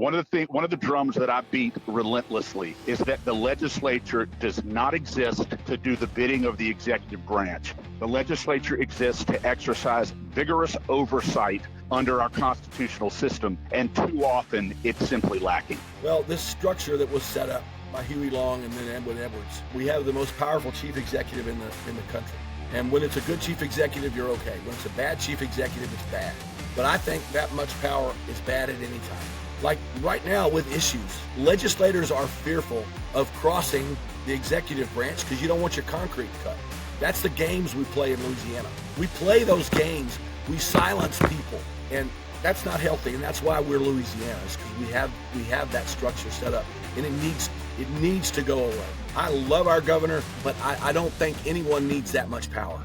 One of the drums that I beat relentlessly is that the legislature does not exist to do the bidding of the executive branch. The legislature exists to exercise vigorous oversight under our constitutional system, and too often it's simply lacking. Well, this structure that was set up by Huey Long and then Edwin Edwards, we have the most powerful chief executive in the country. And when it's a good chief executive, you're okay. When it's a bad chief executive, it's bad. But I think that much power is bad at any time. Like right now with issues, legislators are fearful of crossing the executive branch because you don't want your concrete cut. That's the games we play in Louisiana. We play those games. We silence people, and that's not healthy. And that's why we're Louisianans, because we have that structure set up, and it needs to go away. I love our governor, but I don't think anyone needs that much power.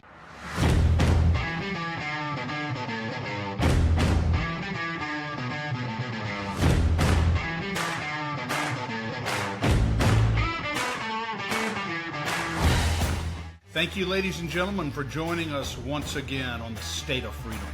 Thank you, ladies and gentlemen, for joining us once again on the State of Freedom.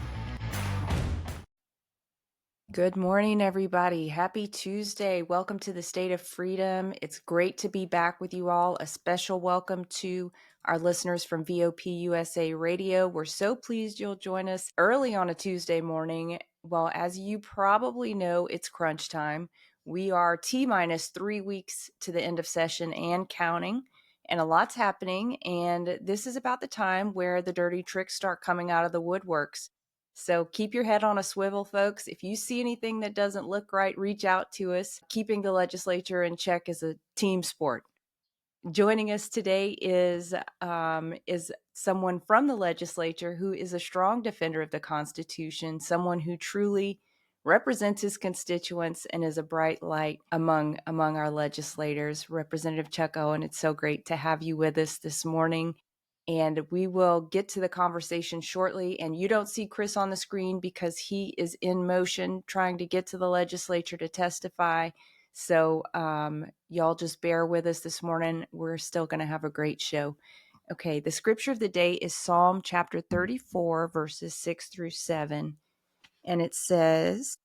Good morning, everybody. Happy Tuesday. Welcome to the State of Freedom. It's great to be back with you all. A special welcome to our listeners from VOP USA Radio. We're so pleased you'll join us early on a Tuesday morning. Well, as you probably know, it's crunch time. We are T-minus 3 weeks to the end of session and counting. And a lot's happening, and this is about the time where the dirty tricks start coming out of the woodworks. So keep your head on a swivel, folks. If you see anything that doesn't look right, reach out to us. Keeping the legislature in check is a team sport. Joining us today is someone from the legislature who is a strong defender of the Constitution, someone who truly represents his constituents and is a bright light among our legislators. Representative Chuck Owen, it's so great to have you with us this morning. And we will get to the conversation shortly. And you don't see Chris on the screen because he is in motion trying to get to the legislature to testify. So y'all just bear with us this morning. We're still going to have a great show. Okay, the scripture of the day is Psalm chapter 34, verses 6 through 7. And it says,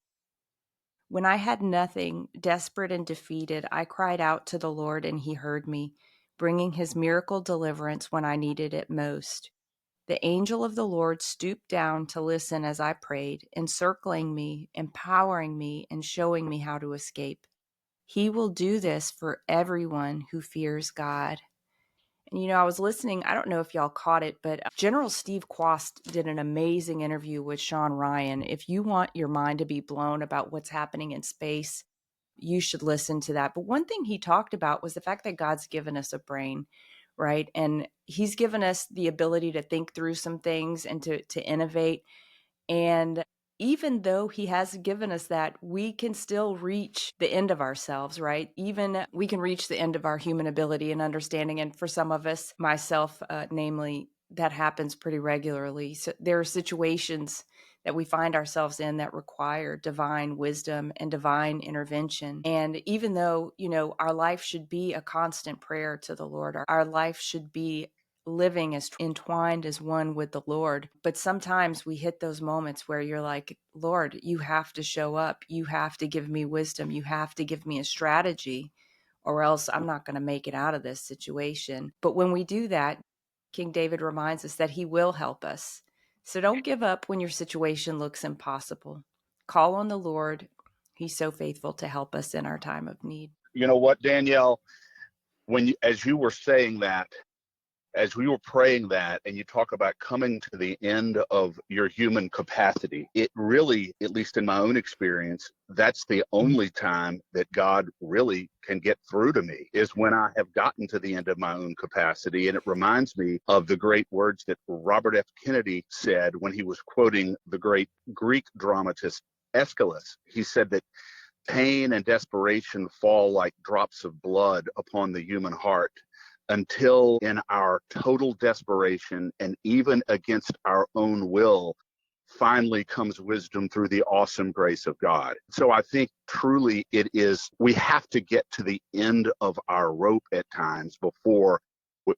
"When I had nothing, desperate and defeated, I cried out to the Lord and he heard me, bringing his miracle deliverance when I needed it most. The angel of the Lord stooped down to listen as I prayed, encircling me, empowering me, and showing me how to escape. He will do this for everyone who fears God." And, I was listening, I don't know if y'all caught it, but General Steve Quast did an amazing interview with Sean Ryan. If you want your mind to be blown about what's happening in space, you should listen to that. But one thing he talked about was the fact that God's given us a brain, right? And he's given us the ability to think through some things and to innovate. And even though he has given us that, we can still reach the end of ourselves, right? Even we can reach the end of our human ability and understanding. And for some of us, myself, namely, that happens pretty regularly. So there are situations that we find ourselves in that require divine wisdom and divine intervention. And even though, our life should be a constant prayer to the Lord, our life should be living as entwined as one with the Lord. But sometimes we hit those moments where you're like, Lord, you have to show up. You have to give me wisdom. You have to give me a strategy, or else I'm not going to make it out of this situation. But when we do that, King David reminds us that he will help us. So don't give up when your situation looks impossible. Call on the Lord. He's so faithful to help us in our time of need. You know what, Danielle, as you were saying that, as we were praying that, and you talk about coming to the end of your human capacity, it really, at least in my own experience, that's the only time that God really can get through to me, is when I have gotten to the end of my own capacity. And it reminds me of the great words that Robert F. Kennedy said when he was quoting the great Greek dramatist Aeschylus. He said that pain and desperation fall like drops of blood upon the human heart, until in our total desperation and even against our own will, finally comes wisdom through the awesome grace of God. So I think truly we have to get to the end of our rope at times before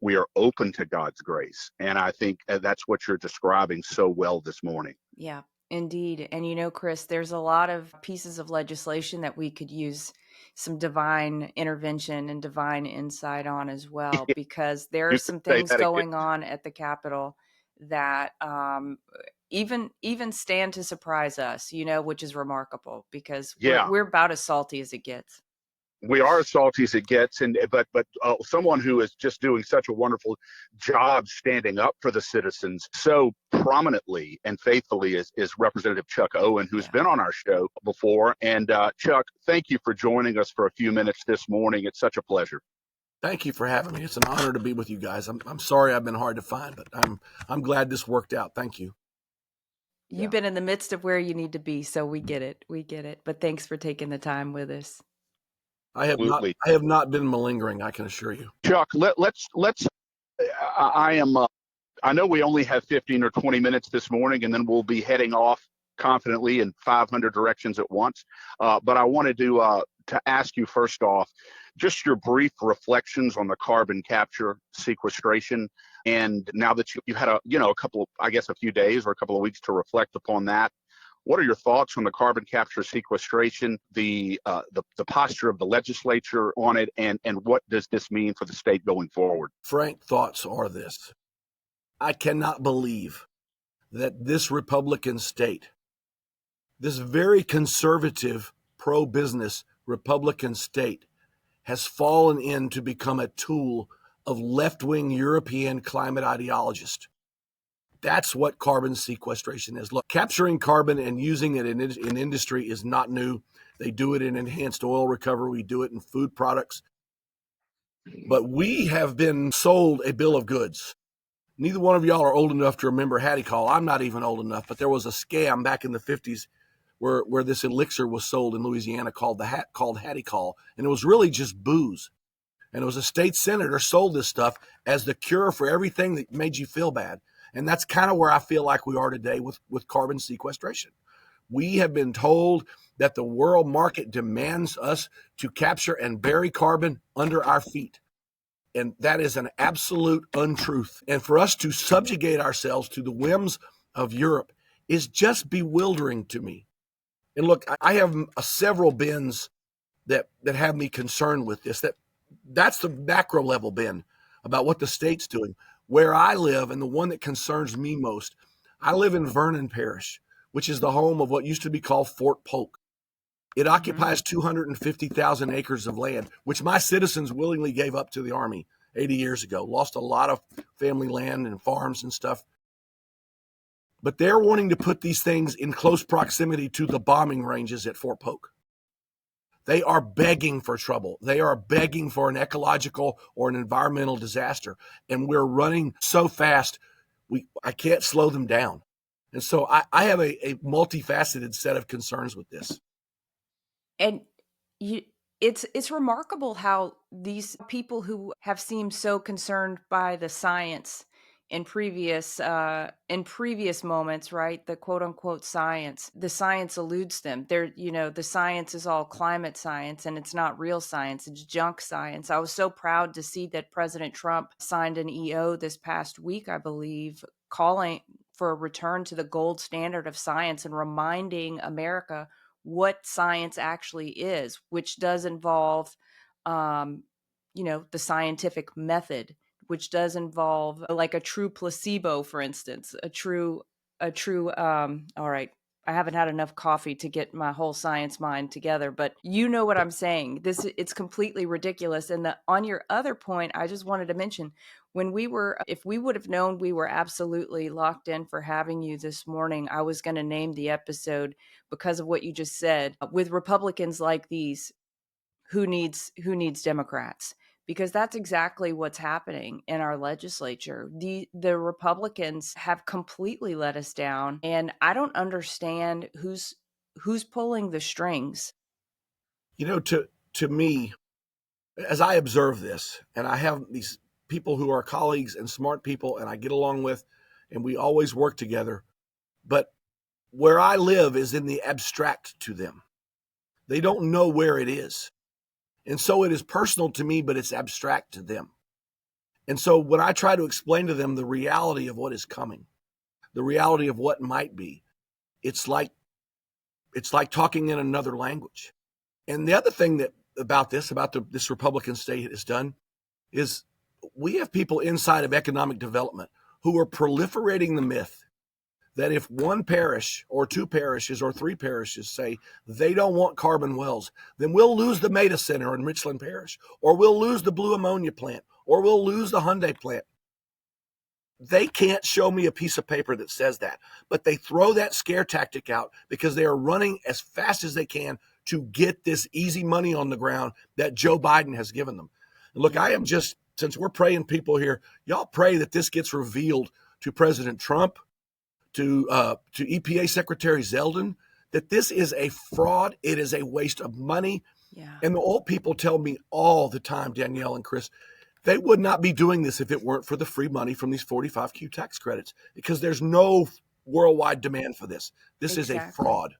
we are open to God's grace. And I think that's what you're describing so well this morning. Yeah. Indeed. And Chris, there's a lot of pieces of legislation that we could use some divine intervention and divine insight on as well, because there are You could some say things that again. going on at the Capitol that even stand to surprise us, which is remarkable because Yeah. we're about as salty as it gets. We are as salty as it gets, but someone who is just doing such a wonderful job standing up for the citizens so prominently and faithfully is Representative Chuck Owen, who's been on our show before. And Chuck, thank you for joining us for a few minutes this morning. It's such a pleasure. Thank you for having me. It's an honor to be with you guys. I'm sorry I've been hard to find, but I'm glad this worked out. Thank you. You've been in the midst of where you need to be, so we get it. We get it. But thanks for taking the time with us. I have not been malingering, I can assure you. Chuck, let's I know we only have 15 or 20 minutes this morning, and then we'll be heading off confidently in 500 directions at once. But I wanted to ask you first off, just your brief reflections on the carbon capture sequestration. And now that you had a few days or a couple of weeks to reflect upon that, what are your thoughts on the carbon capture sequestration, the posture of the legislature on it, and what does this mean for the state going forward? Frank, thoughts are this. I cannot believe that this Republican state, this very conservative, pro-business Republican state, has fallen in to become a tool of left-wing European climate ideologists. That's what carbon sequestration is. Look, capturing carbon and using it in industry is not new. They do it in enhanced oil recovery. We do it in food products. But we have been sold a bill of goods. Neither one of y'all are old enough to remember Hattie Call. I'm not even old enough, but there was a scam back in the 50s where this elixir was sold in Louisiana called Hattie Call, and it was really just booze. And it was a state senator sold this stuff as the cure for everything that made you feel bad. And that's kind of where I feel like we are today with carbon sequestration. We have been told that the world market demands us to capture and bury carbon under our feet. And that is an absolute untruth. And for us to subjugate ourselves to the whims of Europe is just bewildering to me. And look, I have several bins that have me concerned with this. That's the macro level bin about what the state's doing. Where I live, and the one that concerns me most, I live in Vernon Parish, which is the home of what used to be called Fort Polk. It occupies 250,000 acres of land, which my citizens willingly gave up to the Army 80 years ago. Lost a lot of family land and farms and stuff. But they're wanting to put these things in close proximity to the bombing ranges at Fort Polk. They are begging for trouble. They are begging for an ecological or an environmental disaster. And we're running so fast, I can't slow them down. And so I have a multifaceted set of concerns with this. And it's remarkable how these people who have seemed so concerned by the science in previous moments, right? The quote unquote science, the science eludes them. The science is all climate science and it's not real science. It's junk science. I was so proud to see that President Trump signed an EO this past week, I believe, calling for a return to the gold standard of science and reminding America what science actually is, which does involve, the scientific method, which does involve like a true placebo, for instance, a true, all right. I haven't had enough coffee to get my whole science mind together, but you know what I'm saying. It's completely ridiculous. And on your other point, I just wanted to mention if we would have known we were absolutely locked in for having you this morning, I was going to name the episode because of what you just said. With Republicans like these, who needs Democrats? Because that's exactly what's happening in our legislature. The Republicans have completely let us down, and I don't understand who's pulling the strings. To me, as I observe this, and I have these people who are colleagues and smart people, and I get along with, and we always work together, but where I live is in the abstract to them. They don't know where it is. And so it is personal to me, but it's abstract to them. And so when I try to explain to them the reality of what is coming, the reality of what might be, it's like talking in another language. And the other thing about this Republican state has done is we have people inside of economic development who are proliferating the myth that if one parish or two parishes or three parishes say they don't want carbon wells, then we'll lose the Meta Center in Richland Parish, or we'll lose the blue ammonia plant, or we'll lose the Hyundai plant. They can't show me a piece of paper that says that, but they throw that scare tactic out because they are running as fast as they can to get this easy money on the ground that Joe Biden has given them. And look, since we're praying people here, y'all pray that this gets revealed to President Trump, to EPA Secretary Zeldin, that this is a fraud. It is a waste of money. Yeah. And the old people tell me all the time, Danielle and Chris, they would not be doing this if it weren't for the free money from these 45Q tax credits, because there's no worldwide demand for this. This is a fraud.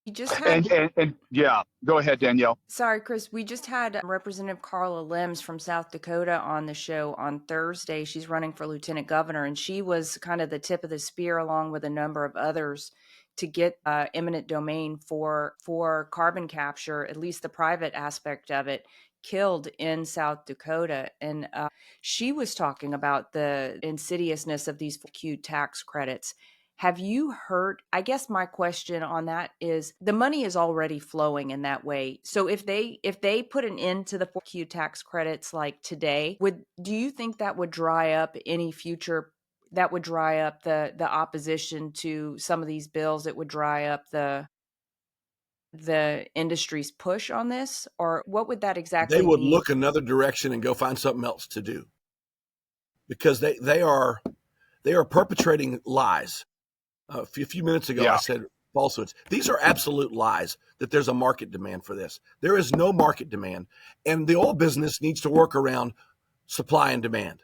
You just had, and yeah, go ahead, Danielle. Sorry, Chris. We just had Representative Carla Lims from South Dakota on the show on Thursday. She's running for lieutenant governor, and she was kind of the tip of the spear, along with a number of others, to get eminent domain for carbon capture, at least the private aspect of it, killed in South Dakota. And she was talking about the insidiousness of these Q tax credits. Have you heard? I guess my question on that is, the money is already flowing in that way. So if they put an end to the 4Q tax credits like today, do you think that would dry up any future? That would dry up the opposition to some of these bills. It would dry up the industry's push on this, or what would that exactly mean? They would mean? look another direction and go find something else to do, because they are perpetrating lies. A few minutes ago, I said falsehoods. These are absolute lies that there's a market demand for this. There is no market demand, and the oil business needs to work around supply and demand.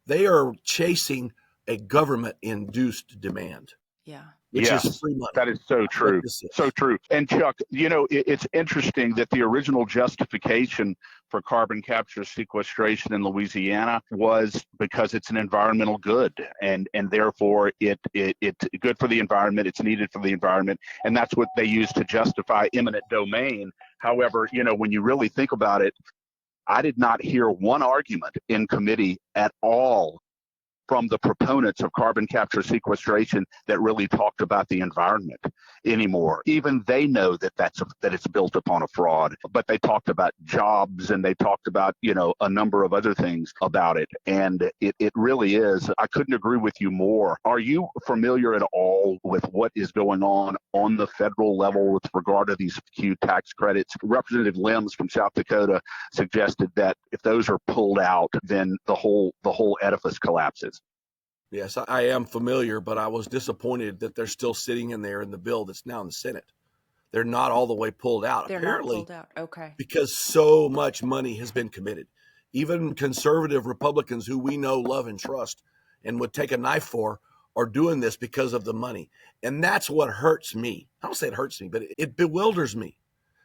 They are chasing a government-induced demand. Yeah. Which is free money. That is so true. So true. And Chuck, it's interesting that the original justification for carbon capture sequestration in Louisiana was because it's an environmental good, and therefore it's good for the environment. It's needed for the environment, and that's what they use to justify eminent domain. However, when you really think about it, I did not hear one argument in committee at all from the proponents of carbon capture sequestration that really talked about the environment anymore. Even they know that it's built upon a fraud, but they talked about jobs, and they talked about, a number of other things about it. And it really is. I couldn't agree with you more. Are you familiar at all with what is going on the federal level with regard to these Q tax credits? Representative Lims from South Dakota suggested that if those are pulled out, then the whole edifice collapses. Yes, I am familiar, but I was disappointed that they're still sitting in there in the bill that's now in the Senate. They're not all the way pulled out. They're apparently, not pulled out. Okay. Because so much money has been committed. Even conservative Republicans who we know, love, and trust and would take a knife for are doing this because of the money. And that's what hurts me. I don't say it hurts me, but it bewilders me,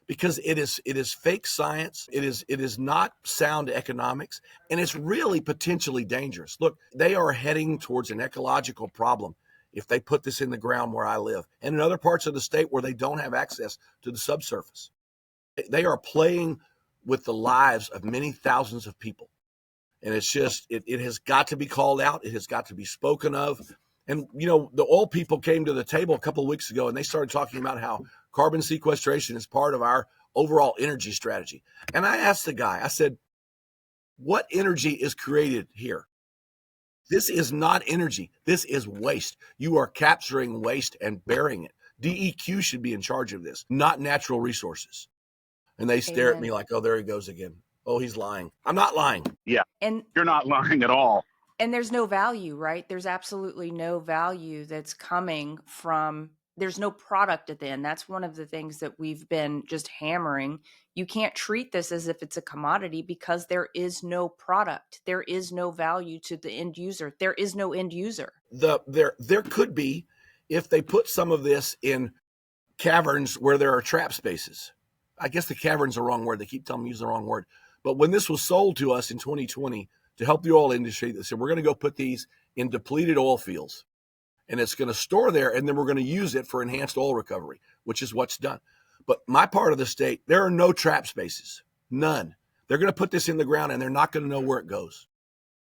because it is fake science. It is not sound economics, and it's really potentially dangerous. Look, they are heading towards an ecological problem if they put this in the ground where I live and in other parts of the state where they don't have access to the subsurface. They are playing with the lives of many thousands of people. And it's just, it has got to be called out. It has got to be spoken of. And, the oil people came to the table a couple of weeks ago, and they started talking about how carbon sequestration is part of our overall energy strategy. And I asked the guy, I said, what energy is created here? This is not energy. This is waste. You are capturing waste and burying it. DEQ should be in charge of this, not natural resources. And they stare at me like, oh, there he goes again. Oh, he's lying. I'm not lying. Yeah. And you're not lying at all. And there's no value, right? There's absolutely no value that's coming from, there's no product at the end. That's one of the things that we've been just hammering. You can't treat this as if it's a commodity, because there is no product. There is no value to the end user. There is no end user. There could be, if they put some of this in caverns where there are trap spaces. I guess the cavern's the wrong word. They keep telling me to use the wrong word. But when this was sold to us in 2020, to help the oil industry, they said, we're going to go put these in depleted oil fields. and it's going to store there, and then we're going to use it for enhanced oil recovery, which is what's done. But my part of the state, there are no trap spaces, none. They're going to put this in the ground, and they're not going to know where it goes.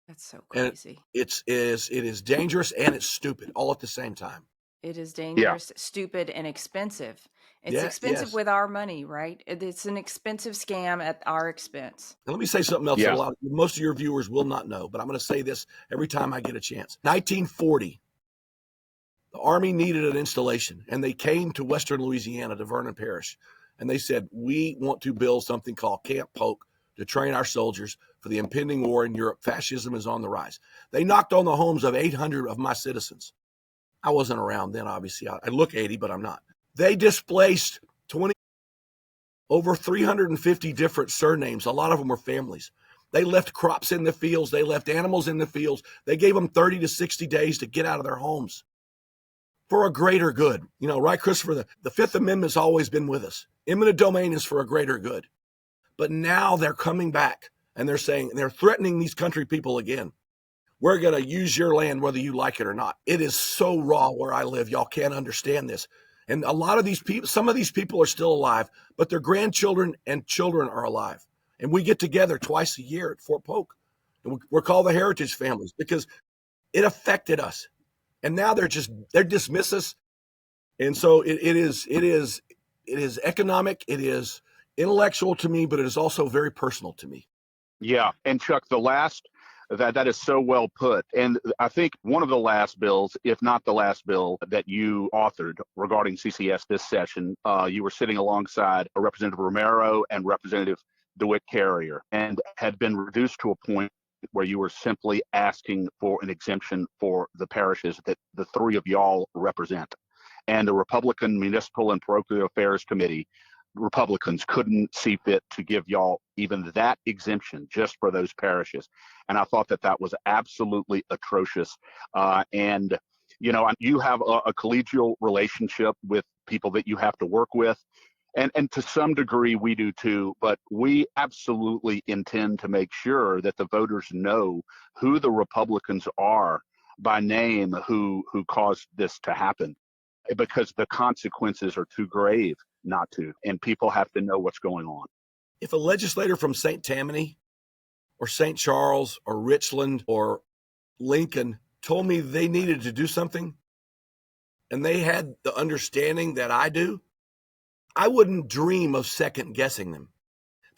That's so And crazy. it is dangerous and it's stupid all at the same time. It is dangerous, stupid, and expensive. It's expensive with our money, right? It's an expensive scam at our expense. And let me say something else that most of your viewers will not know, but I'm going to say this every time I get a chance. 1940, the Army needed an installation, and they came to Western Louisiana, to Vernon Parish, and they said, we want to build something called Camp Polk to train our soldiers for the impending war in Europe. Fascism is on the rise. They knocked on the homes of 800 of my citizens. I wasn't around then, obviously. I look 80, but I'm not. They displaced over 350 different surnames. A lot of them were families. They left crops in the fields. They left animals in the fields. They gave them 30 to 60 days to get out of their homes for a greater good. You know, right, Christopher? The Fifth Amendment's always been with us. Eminent domain is for a greater good. But now they're coming back, and they're saying, they're threatening these country people again. We're going to use your land whether you like it or not. It is so raw where I live. Y'all can't understand this. And a lot of these people, some of these people are still alive, but their grandchildren and children are alive. And we get together twice a year at Fort Polk. And we're called the Heritage Families because it affected us. And now they dismiss us. And so it is economic, it is intellectual to me, but it is also very personal to me. Yeah. And Chuck, that is so well put. And I think one of the last bills, if not the last bill that you authored regarding CCS this session, you were sitting alongside Representative Romero and Representative DeWitt Carrier, and had been reduced to a point where you were simply asking for an exemption for the parishes that the three of y'all represent. And the Republican Municipal and Parochial Affairs Committee, Republicans couldn't see fit to give y'all even that exemption just for those parishes. And I thought that was absolutely atrocious. And, you know, you have a collegial relationship with people that you have to work with. And to some degree, we do too. But we absolutely intend to make sure that the voters know who the Republicans are by name who caused this to happen, because the consequences are too grave not to, and people have to know what's going on. If a legislator from St. Tammany or St. Charles or Richland or Lincoln told me they needed to do something and they had the understanding that I do, I wouldn't dream of second guessing them.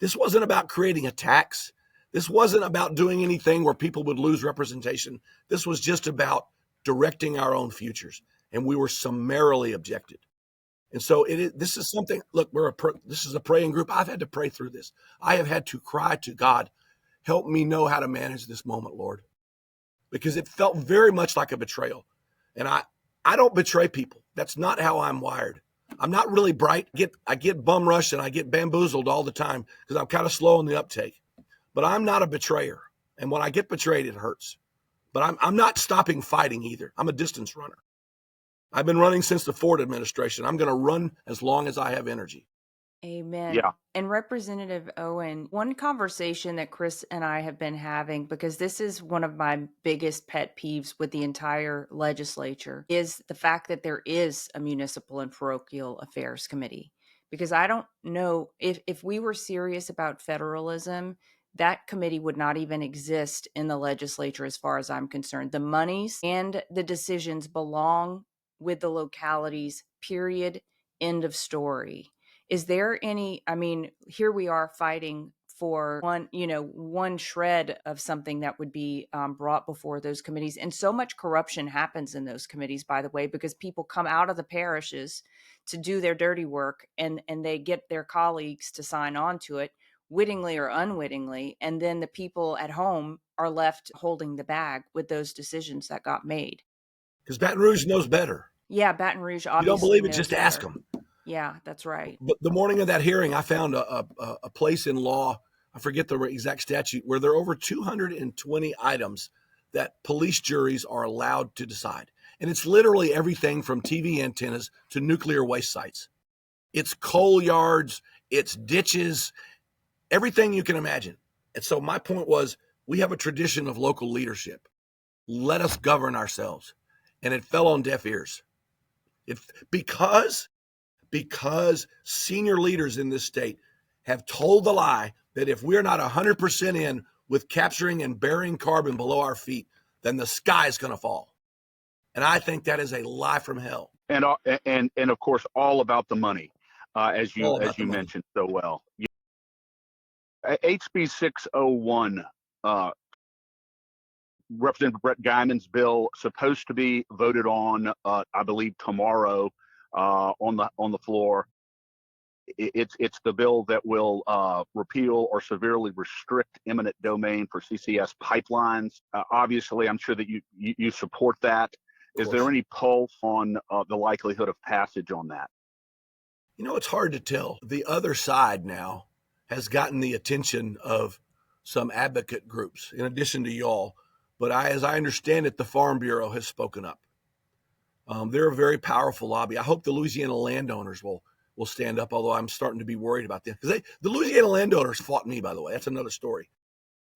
This wasn't about creating a tax. This wasn't about doing anything where people would lose representation. This was just about directing our own futures. And we were summarily objected. And so this is something, look, this is a praying group. I've had to pray through this. I have had to cry to God, help me know how to manage this moment, Lord, because it felt very much like a betrayal. And I don't betray people. That's not how I'm wired. I'm not really bright. I get bum rushed and I get bamboozled all the time because I'm kind of slow in the uptake. But I'm not a betrayer. And when I get betrayed, it hurts. But I'm not stopping fighting either. I'm a distance runner. I've been running since the Ford administration. I'm going to run as long as I have energy. Amen. Yeah. And Representative Owen, one conversation that Chris and I have been having, because this is one of my biggest pet peeves with the entire legislature, is the fact that there is a municipal and parochial affairs committee. Because I don't know if we were serious about federalism, that committee would not even exist in the legislature as far as I'm concerned. The monies and the decisions belong with the localities, period, end of story. Is there any, I mean, here we are fighting for one shred of something that would be brought before those committees. And so much corruption happens in those committees, by the way, because people come out of the parishes to do their dirty work and they get their colleagues to sign on to it, wittingly or unwittingly. And then the people at home are left holding the bag with those decisions that got made. Because Baton Rouge knows better. Yeah, Baton Rouge obviously. You don't believe it, knows just better. ask them. Yeah, that's right. But the morning of that hearing, I found a place in law, I forget the exact statute, where there are over 220 items that police juries are allowed to decide. And it's literally everything from TV antennas to nuclear waste sites. It's coal yards, it's ditches, everything you can imagine. And so my point was, we have a tradition of local leadership. Let us govern ourselves. and it fell on deaf ears. Because senior leaders in this state have told the lie that if we're not 100% in with capturing and burying carbon below our feet, then the sky is going to fall. And I think that is a lie from hell. And of course, all about the money, as you Money. mentioned so well. HB 601, Representative Brett Guyman's bill, supposed to be voted on, I believe tomorrow, on the floor. It's the bill that will repeal or severely restrict eminent domain for CCS pipelines. Obviously, I'm sure that you support that. Is there any pulse on the likelihood of passage on that? You know, it's hard to tell. The other side now has gotten the attention of some advocate groups, in addition to y'all. But as I understand it, the Farm Bureau has spoken up. They're a very powerful lobby. I hope the Louisiana landowners will stand up, although I'm starting to be worried about them. Because the Louisiana landowners fought me, by the way. That's another story.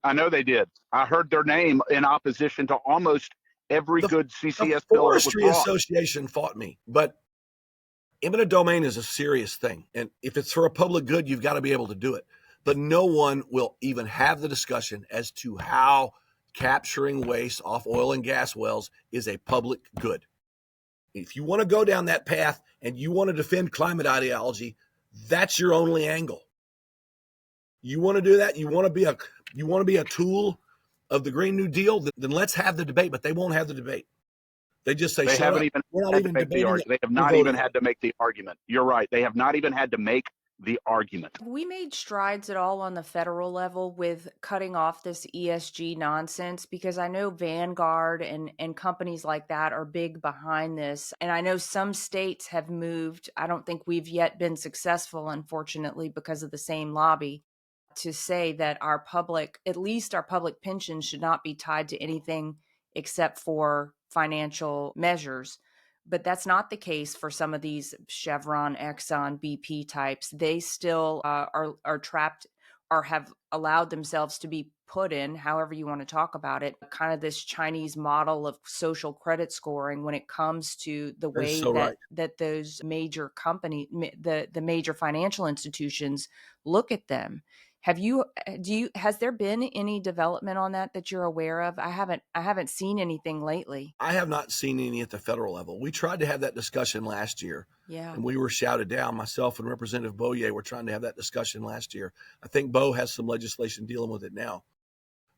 I know they did. I heard their name in opposition to almost every good CCS bill. The Forestry Association fought me. But eminent domain is a serious thing. And if it's for a public good, you've got to be able to do it. But no one will even have the discussion as to how capturing waste off oil and gas wells is a public good. If you want to go down that path and you want to defend climate ideology, that's your only angle. You want to do that? You want to be a tool of the Green New Deal? Then let's have the debate. But they won't have the debate. They just say, they haven't even had to make the argument. They have not even had to make the argument. You're right. They have not even had to make the argument. We made strides at all on the federal level with cutting off this ESG nonsense, because I know Vanguard and companies like that are big behind this. And I know some states have moved. I don't think we've yet been successful, unfortunately, because of the same lobby, to say that our public, at least our public pensions, should not be tied to anything except for financial measures. But that's not the case for some of these Chevron, Exxon, BP types. They still are trapped or have allowed themselves to be put in, however you want to talk about it, kind of this Chinese model of social credit scoring when it comes to the way that those major companies, the major financial institutions look at them. Has there been any development on that you're aware of? I haven't seen anything lately. I have not seen any at the federal level. We tried to have that discussion last year. Yeah. And we were shouted down. Myself and Representative Boyer were trying to have that discussion last year. I think Bo has some legislation dealing with it now.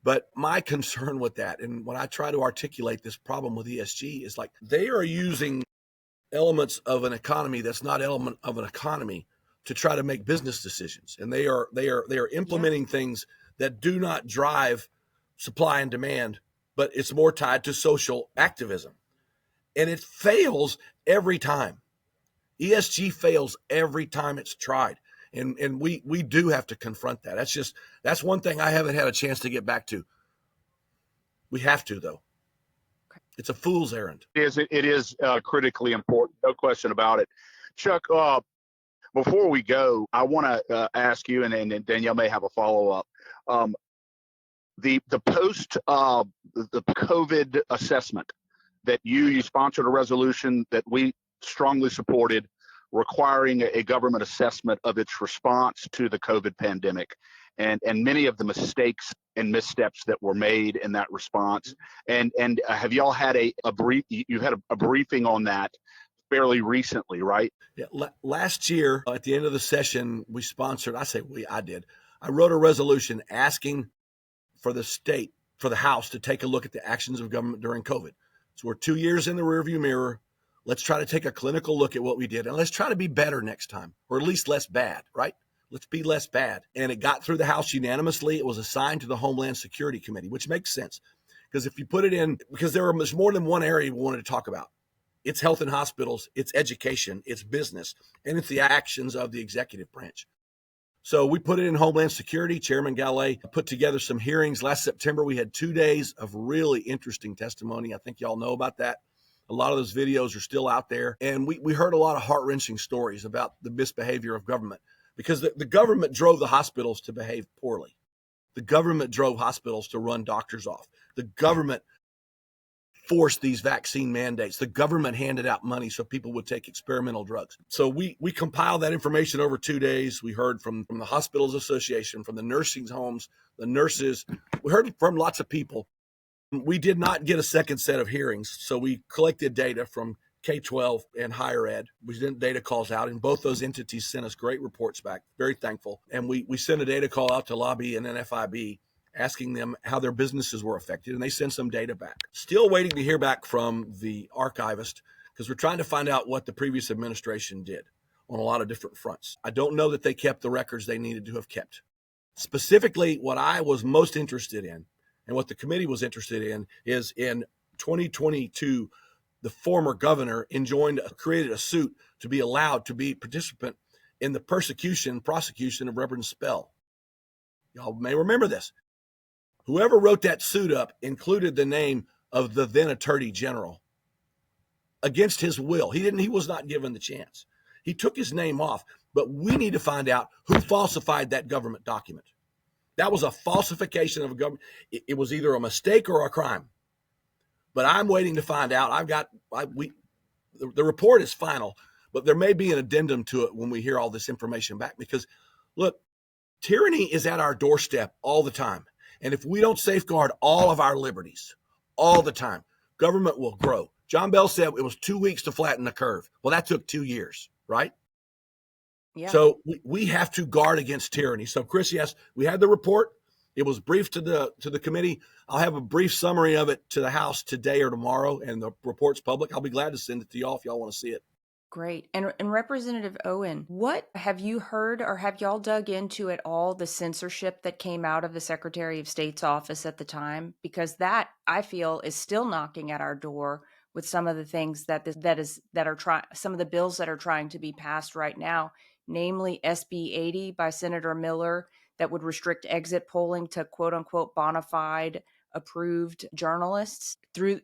But my concern with that, and when I try to articulate this problem with ESG, is like they are using elements of an economy that's not element of an economy to try to make business decisions. And they are implementing things that do not drive supply and demand, but it's more tied to social activism. And it fails every time. ESG fails every time it's tried. And we do have to confront that. That's one thing I haven't had a chance to get back to. We have to, though. It's a fool's errand. It is critically important, no question about it. Chuck, before we go, I want to ask you, and Danielle may have a follow-up. The post the COVID assessment that you sponsored a resolution that we strongly supported, requiring a government assessment of its response to the COVID pandemic, and many of the mistakes and missteps that were made in that response. And have y'all had a brief? You had a briefing on that fairly recently, right? Yeah. Last year, at the end of the session, we sponsored. I did. I wrote a resolution asking for the House to take a look at the actions of government during COVID. So we're 2 years in the rearview mirror. Let's try to take a clinical look at what we did, and let's try to be better next time, or at least less bad, right? Let's be less bad. And it got through the House unanimously. It was assigned to the Homeland Security Committee, which makes sense. Because if you put it in, because there's more than one area we wanted to talk about. It's health and hospitals, it's education, it's business, and it's the actions of the executive branch. So we put it in Homeland Security. Chairman Galley put together some hearings. Last September, we had 2 days of really interesting testimony. I think y'all know about that. A lot of those videos are still out there. And we heard a lot of heart-wrenching stories about the misbehavior of government, because the government drove the hospitals to behave poorly. The government drove hospitals to run doctors off. The government force these vaccine mandates. The government handed out money so people would take experimental drugs. So we compiled that information over 2 days. We heard from the Hospitals Association, from the nursing homes, the nurses. We heard from lots of people. We did not get a second set of hearings, so we collected data from K-12 and higher ed. We sent data calls out, and both those entities sent us great reports back. Very thankful. And we sent a data call out to Lobby and NFIB, asking them how their businesses were affected, and they sent some data back. Still waiting to hear back from the archivist, because we're trying to find out what the previous administration did on a lot of different fronts. I don't know that they kept the records they needed to have kept. Specifically, what I was most interested in, and what the committee was interested in, is in 2022, the former governor created a suit to be allowed to be participant in the prosecution of Reverend Spell. Y'all may remember this. Whoever wrote that suit up included the name of the then Attorney General against his will. He was not given the chance. He took his name off, but we need to find out who falsified that government document. That was a falsification of a government. It was either a mistake or a crime. But I'm waiting to find out. The report is final, but there may be an addendum to it when we hear all this information back. Because, look, tyranny is at our doorstep all the time. And if we don't safeguard all of our liberties all the time, government will grow. John Bell said it was 2 weeks to flatten the curve. Well, that took 2 years, right? Yeah. So we have to guard against tyranny. So, Chris, yes, we had the report. It was briefed to the committee. I'll have a brief summary of it to the House today or tomorrow, and the report's public. I'll be glad to send it to y'all if y'all want to see it. Great. And Representative Owen, what have you heard or have y'all dug into at all the censorship that came out of the Secretary of State's office at the time? Because that, I feel, is still knocking at our door with some of the things some of the bills that are trying to be passed right now, namely SB 80 by Senator Miller that would restrict exit polling to quote unquote bona fide approved journalists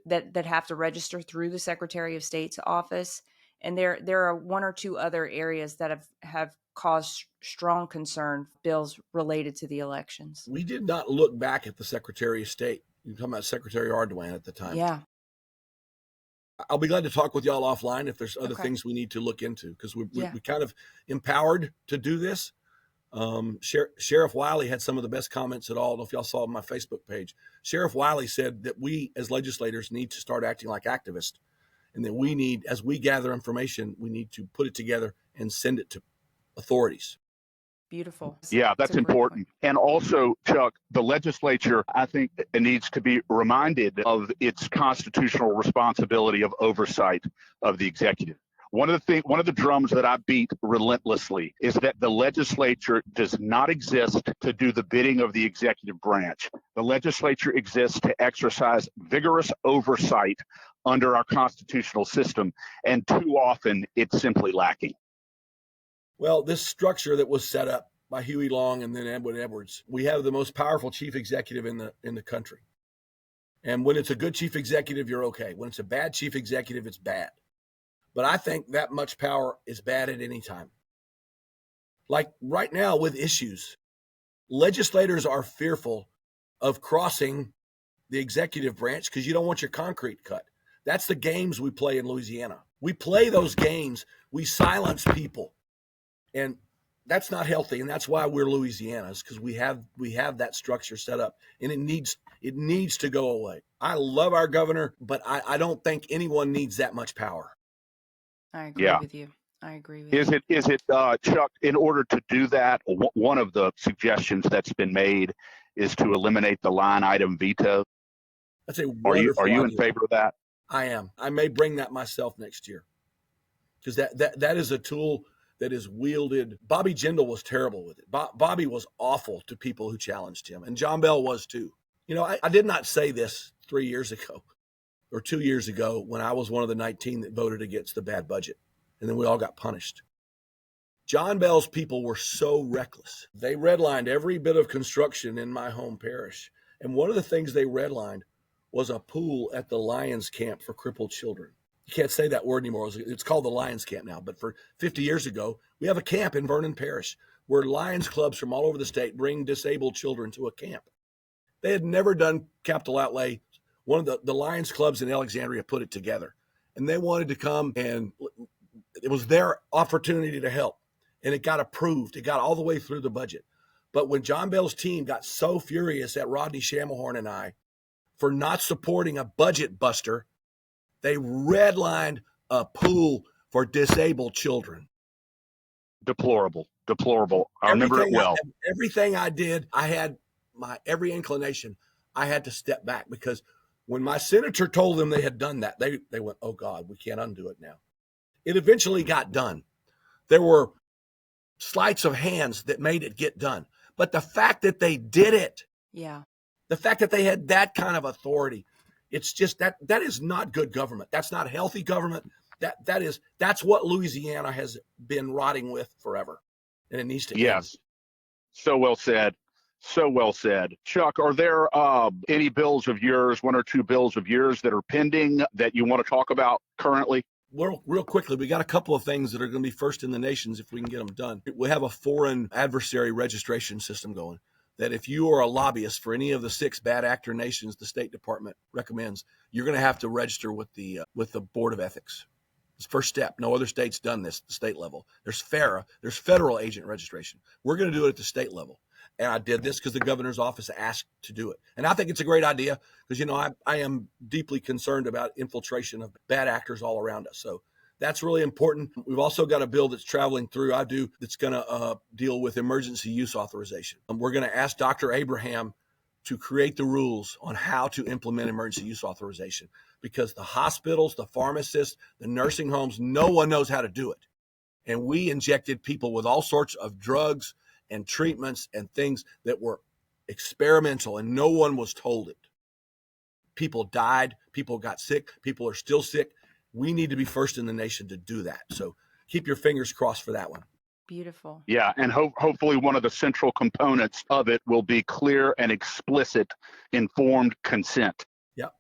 that have to register through the Secretary of State's office. And there are one or two other areas that have caused strong concern, bills related to the elections. We did not look back at the Secretary of State. You're talking about Secretary Ardoin at the time. Yeah. I'll be glad to talk with y'all offline if there's other things we need to look into, because we kind of empowered to do this. Sheriff Wiley had some of the best comments at all. I don't know if y'all saw on my Facebook page. Sheriff Wiley said that we as legislators need to start acting like activists. And that we need, as we gather information, we need to put it together and send it to authorities. Beautiful. Yeah, that's important. And also, Chuck, the legislature, I think, it needs to be reminded of its constitutional responsibility of oversight of the executive. One of the drums that I beat relentlessly is that the legislature does not exist to do the bidding of the executive branch. The legislature exists to exercise vigorous oversight under our constitutional system, and too often it's simply lacking. Well, this structure that was set up by Huey Long and then Edwin Edwards, we have the most powerful chief executive in the country. And when it's a good chief executive, you're okay. When it's a bad chief executive, it's bad. But I think that much power is bad at any time. Like right now with issues, legislators are fearful of crossing the executive branch because you don't want your concrete cut. That's the games we play in Louisiana. We play those games. We silence people. And that's not healthy. And that's why we're Louisianas, because we have that structure set up, and it needs to go away. I love our governor, but I don't think anyone needs that much power. I agree with you. I agree with you. Is it, Chuck, in order to do that, one of the suggestions that's been made is to eliminate the line item veto? That's a Are you idea. in favor of that? I am. I may bring that myself next year, because that is a tool that is wielded. Bobby Jindal was terrible with it. Bobby was awful to people who challenged him, and John Bell was too. You know, I did not say this 3 years ago or 2 years ago when I was one of the 19 that voted against the bad budget, and then we all got punished. John Bell's people were so reckless. They redlined every bit of construction in my home parish, and one of the things they redlined was a pool at the Lions Camp for crippled children. You can't say that word anymore. It's called the Lions Camp now. But for 50 years ago, we have a camp in Vernon Parish where Lions clubs from all over the state bring disabled children to a camp. They had never done capital outlay one of the Lions clubs in Alexandria put it together, and they wanted to come, and it was their opportunity to help, and it got approved. It got all the way through the budget. But when John Bell's team got so furious at Rodney Shamahorn and I for not supporting a budget buster, they redlined a pool for disabled children. Deplorable. I remember it well. Everything I did, I had my every inclination. I had to step back, because when my senator told them they had done that, they went, oh God, we can't undo it now. It eventually got done. There were sleights of hands that made it get done. But the fact that they did it, the fact that they had that kind of authority, it's just that is not good government. That's not healthy government. That's what Louisiana has been rotting with forever. And it needs to end. So well said. Chuck, are there any bills of yours, one or two bills of yours that are pending that you want to talk about currently? Real quickly, we got a couple of things that are going to be first in the nations if we can get them done. We have a foreign adversary registration system going, that if you are a lobbyist for any of the 6 bad actor nations the State Department recommends, you're going to have to register with the Board of Ethics. It's the first step. No other state's done this at the state level. There's FARA, there's federal agent registration. We're going to do it at the state level. And I did this because the governor's office asked to do it. And I think it's a great idea because, I am deeply concerned about infiltration of bad actors all around us. So that's really important. We've also got a bill that's traveling through, that's going to deal with emergency use authorization. We're going to ask Dr. Abraham to create the rules on how to implement emergency use authorization, because the hospitals, the pharmacists, the nursing homes, no one knows how to do it. And we injected people with all sorts of drugs and treatments and things that were experimental, and no one was told it. People died, people got sick, people are still sick. We need to be first in the nation to do that. So keep your fingers crossed for that one. Beautiful. Yeah, and hopefully one of the central components of it will be clear and explicit informed consent. Yep.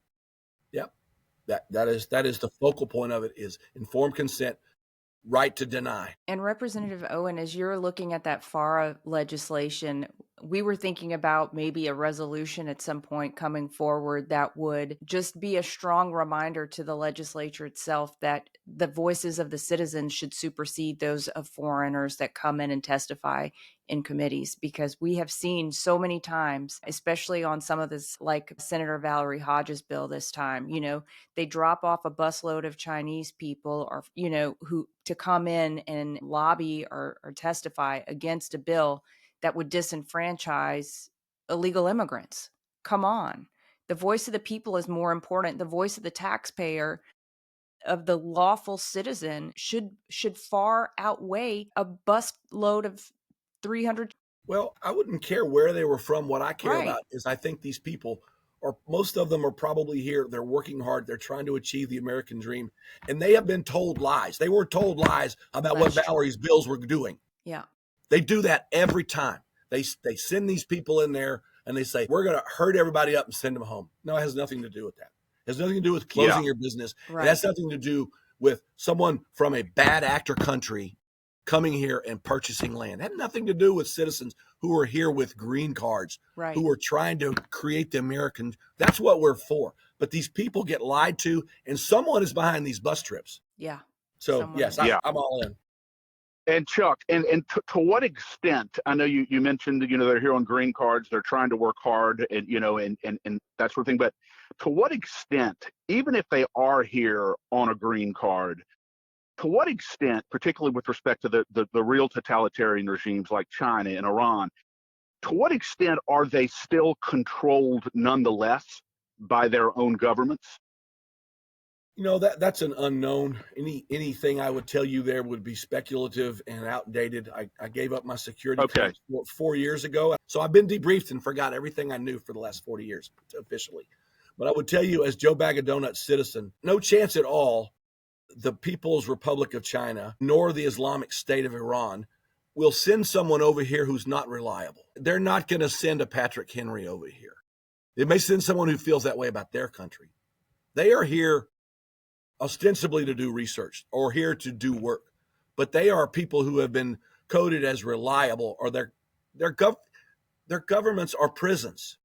That is the focal point of it, is informed consent, right to deny. And Representative Owen, as you're looking at that FARA legislation, we were thinking about maybe a resolution at some point coming forward that would just be a strong reminder to the legislature itself that the voices of the citizens should supersede those of foreigners that come in and testify in committees, because we have seen so many times, especially on some of this, like Senator Valerie Hodges' bill this time, they drop off a busload of Chinese people or, who to come in and lobby or testify against a bill that would disenfranchise illegal immigrants. Come on. The voice of the people is more important. The voice of the taxpayer, of the lawful citizen, should far outweigh a busload of 300. Well, I wouldn't care where they were from. What I care about is I think these people, or most of them, are probably here. They're working hard. They're trying to achieve the American dream. And they have been told lies. They were told lies about what Valerie's bills were doing. Yeah. They do that every time. They send these people in there and they say, we're going to hurt everybody up and send them home. No, it has nothing to do with that. It has nothing to do with closing your business. Right. It has nothing to do with someone from a bad actor country coming here and purchasing land. It had nothing to do with citizens who are here with green cards, who are trying to create the American. That's what we're for. But these people get lied to, and someone is behind these bus trips. Yeah. So, yes, I'm all in. And Chuck, and to what extent, I know you mentioned, they're here on green cards, they're trying to work hard and, and that sort of thing. But to what extent, even if they are here on a green card, to what extent, particularly with respect to the real totalitarian regimes like China and Iran, to what extent are they still controlled nonetheless by their own governments? That's an unknown. Anything I would tell you there would be speculative and outdated. I gave up my security clearance 4 years ago. So I've been debriefed and forgot everything I knew for the last 40 years officially. But I would tell you, as Joe Bag of Donuts citizen, no chance at all the People's Republic of China nor the Islamic State of Iran will send someone over here who's not reliable. They're not going to send a Patrick Henry over here. They may send someone who feels that way about their country. They are here ostensibly to do research or here to do work, but they are people who have been coded as reliable, or their governments are prisons.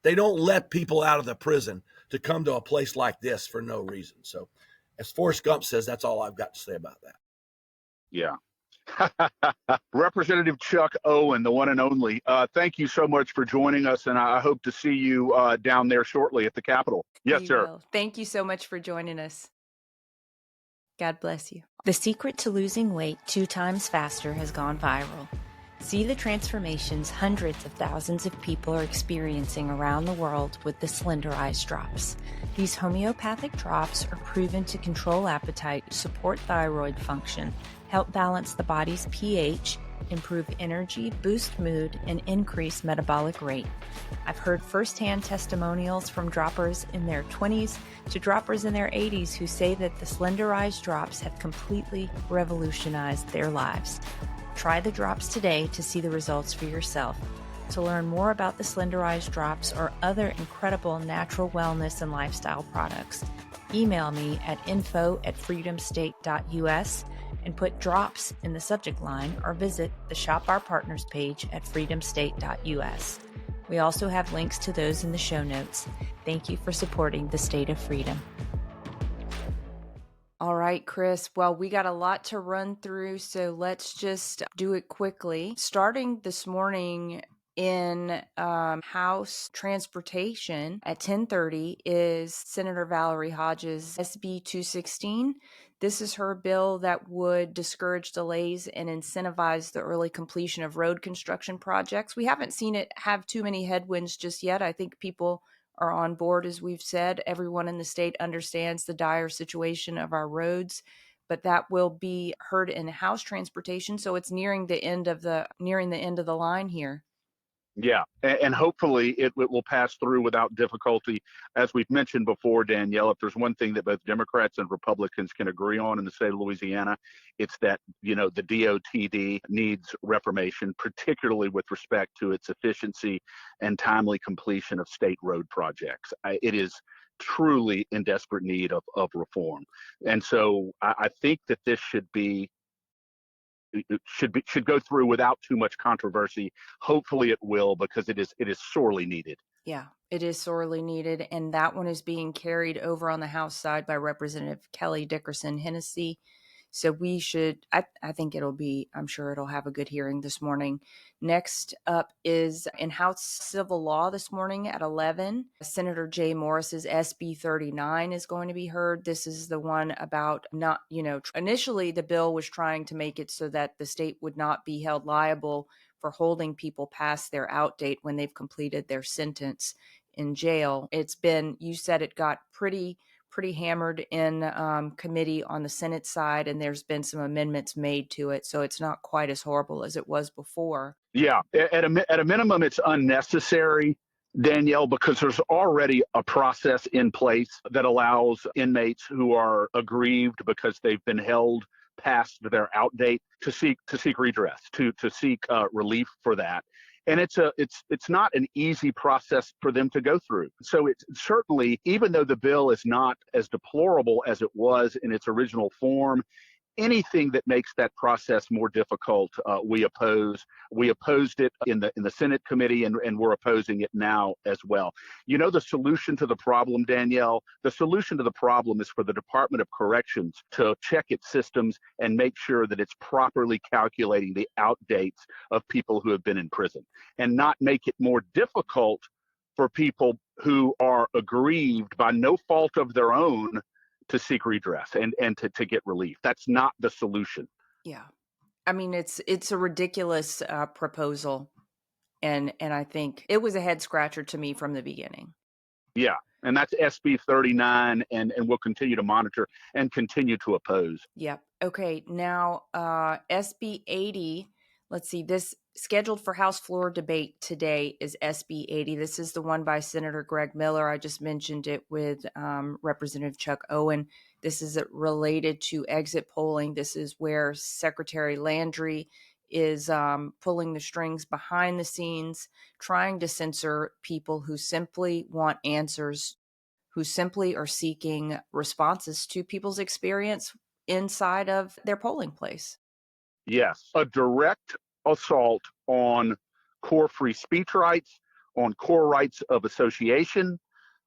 They don't let people out of the prison to come to a place like this for no reason. So as Forrest Gump says, that's all I've got to say about that. Yeah. Representative Chuck Owen, the one and only, thank you so much for joining us, and I hope to see you down there shortly at the Capitol. Yes, You sir. will. Thank you so much for joining us. God bless you. The secret to losing weight 2 times faster has gone viral. See the transformations hundreds of thousands of people are experiencing around the world with the Slenderize drops. These homeopathic drops are proven to control appetite, support thyroid function, help balance the body's pH, improve energy, boost mood, and increase metabolic rate. I've heard firsthand testimonials from droppers in their 20s to droppers in their 80s who say that the Slenderize drops have completely revolutionized their lives. Try the drops today to see the results for yourself. To learn more about the Slenderize drops or other incredible natural wellness and lifestyle products, email me at info@freedomstate.us and put drops in the subject line, or visit the Shop Our Partners page at freedomstate.us. We also have links to those in the show notes. Thank you for supporting the State of Freedom. All right, Chris. Well, we got a lot to run through, so let's just do it quickly. Starting this morning in House Transportation at 10:30 is Senator Valerie Hodges' SB 216. This is her bill that would discourage delays and incentivize the early completion of road construction projects. We haven't seen it have too many headwinds just yet. I think people are on board, as we've said. Everyone in the state understands the dire situation of our roads, but that will be heard in House Transportation, so it's nearing the end of the line here. Yeah, and hopefully it will pass through without difficulty. As we've mentioned before, Danielle, if there's one thing that both Democrats and Republicans can agree on in the state of Louisiana, it's that, the DOTD needs reformation, particularly with respect to its efficiency and timely completion of state road projects. It is truly in desperate need of reform. And so I think that this should go through without too much controversy. Hopefully it will, because it is sorely needed. Yeah, it is sorely needed, and that one is being carried over on the House side by Representative Kelly Dickerson Hennessy. So we should, I think I'm sure it'll have a good hearing this morning. Next up is in House Civil Law this morning at 11. Senator Jay Morris's SB 39 is going to be heard. This is the one about initially the bill was trying to make it so that the state would not be held liable for holding people past their out date when they've completed their sentence in jail. You said it got pretty hammered in committee on the Senate side, and there's been some amendments made to it, so it's not quite as horrible as it was before. Yeah, at a minimum, it's unnecessary, Danielle, because there's already a process in place that allows inmates who are aggrieved because they've been held past their out date to seek redress, to seek relief for that. And it's not an easy process for them to go through. So it's certainly, even though the bill is not as deplorable as it was in its original form, anything that makes that process more difficult, we oppose. We opposed it in the Senate committee, and we're opposing it now as well. The solution to the problem, Danielle, the solution to the problem is for the Department of Corrections to check its systems and make sure that it's properly calculating the outdates of people who have been in prison, and not make it more difficult for people who are aggrieved by no fault of their own to seek redress and to get relief. That's not the solution. Yeah. I mean, it's a ridiculous proposal, and I think it was a head scratcher to me from the beginning. Yeah, and that's SB 39, and we'll continue to monitor and continue to oppose. Yep. Okay, now SB 80, let's see, this scheduled for House floor debate today is SB 80. This is the one by Senator Greg Miller. I just mentioned it with Representative Chuck Owen. This is related to exit polling. This is where Secretary Landry is pulling the strings behind the scenes, trying to censor people who simply want answers, who simply are seeking responses to people's experience inside of their polling place. Yes, a direct assault on core free speech rights, on core rights of association,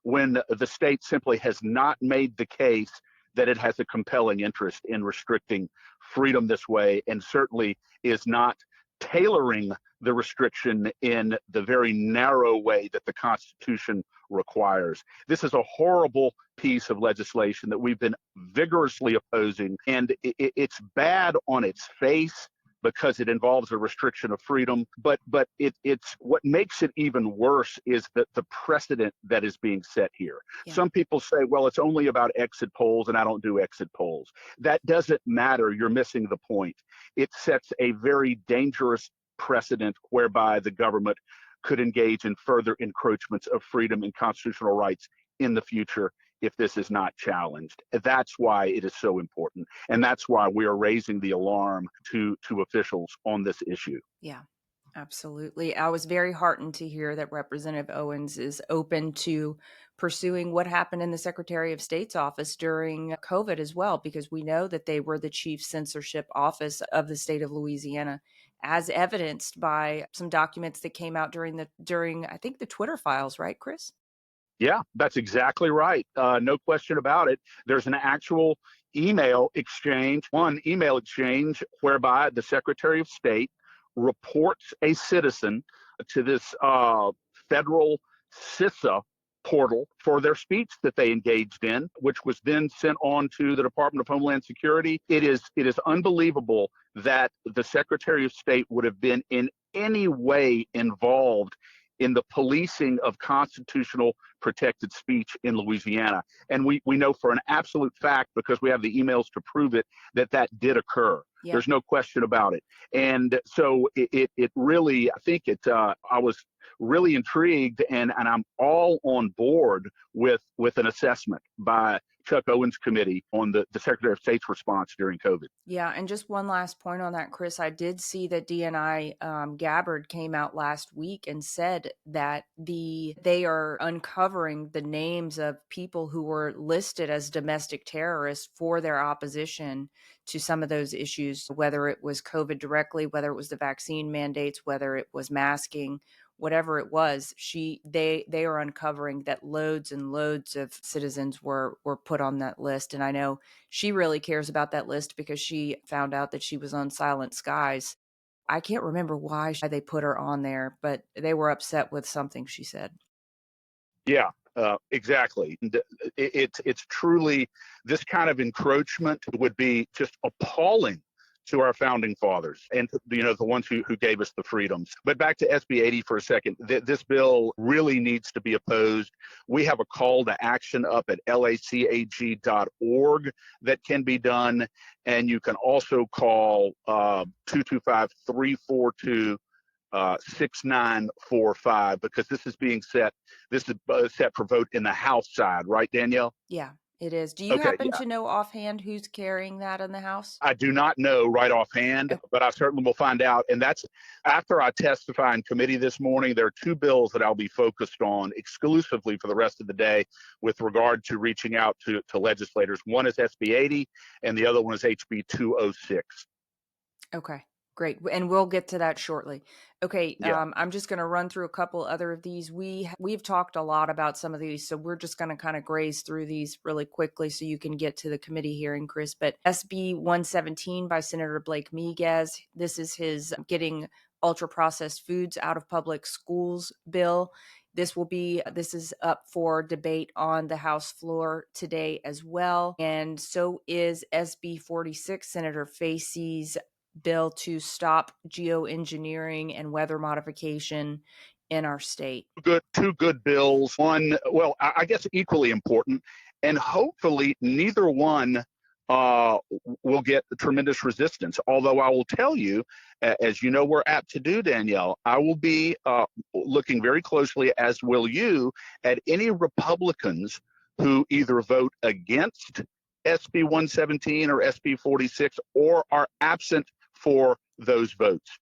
when the state simply has not made the case that it has a compelling interest in restricting freedom this way, and certainly is not tailoring the restriction in the very narrow way that the Constitution requires. This is a horrible piece of legislation that we've been vigorously opposing, and it's bad on its face because it involves a restriction of freedom. But it's what makes it even worse is that the precedent that is being set here. Yeah. Some people say, well, it's only about exit polls, and I don't do exit polls. That doesn't matter. You're missing the point. It sets a very dangerous precedent whereby the government could engage in further encroachments of freedom and constitutional rights in the future if this is not challenged. That's why it is so important. And that's why we are raising the alarm to officials on this issue. Yeah, absolutely. I was very heartened to hear that Representative Owens is open to pursuing what happened in the Secretary of State's office during COVID as well, because we know that they were the chief censorship office of the state of Louisiana, as evidenced by some documents that came out during I think the Twitter files, right, Chris? Yeah, that's exactly right. No question about it. There's an actual one email exchange whereby the Secretary of State reports a citizen to this federal CISA portal for their speech that they engaged in, which was then sent on to the Department of Homeland Security. It is unbelievable that the Secretary of State would have been in any way involved in the policing of constitutional protected speech in Louisiana. And we know for an absolute fact, because we have the emails to prove it, that did occur. Yeah. There's no question about it. And so it really, I think I was really intrigued, and I'm all on board with an assessment by Chuck Owen's committee on the Secretary of State's response during COVID. Yeah, and just one last point on that, Chris. I did see that DNI Gabbard came out last week and said that they are uncovering the names of people who were listed as domestic terrorists for their opposition to some of those issues, whether it was COVID directly, whether it was the vaccine mandates, whether it was masking, whatever it was. They are uncovering that loads and loads of citizens were put on that list. And I know she really cares about that list because she found out that she was on Silent Skies. I can't remember why they put her on there, but they were upset with something she said. Yeah, exactly. It's truly, this kind of encroachment would be just appalling to our founding fathers and the ones who gave us the freedoms. But back to SB 80 for a second. This bill really needs to be opposed. We have a call to action up at lacag.org that can be done, and you can also call 225-342 6945, because this is set for vote in the House side, right, Danielle? Yeah, it is. Do you happen to know offhand who's carrying that in the House? I do not know right offhand, but I certainly will find out. And that's after I testify in committee this morning. There are two bills that I'll be focused on exclusively for the rest of the day with regard to reaching out to legislators. One is SB 80 and the other one is HB 206. Okay. Great. And we'll get to that shortly. Okay. Yeah. I'm just going to run through a couple other of these. We've talked a lot about some of these, so we're just going to kind of graze through these really quickly so you can get to the committee hearing, Chris. But SB 117 by Senator Blake Miguez. This is his getting ultra processed foods out of public schools bill. This is up for debate on the House floor today as well. And so is SB 46, Senator Facey's bill to stop geoengineering and weather modification in our state. Two good bills. One, well, I guess equally important, and hopefully neither one will get tremendous resistance. Although I will tell you, as you know we're apt to do, Danielle, I will be looking very closely, as will you, at any Republicans who either vote against SB 117 or SB 46 or are absent for those votes.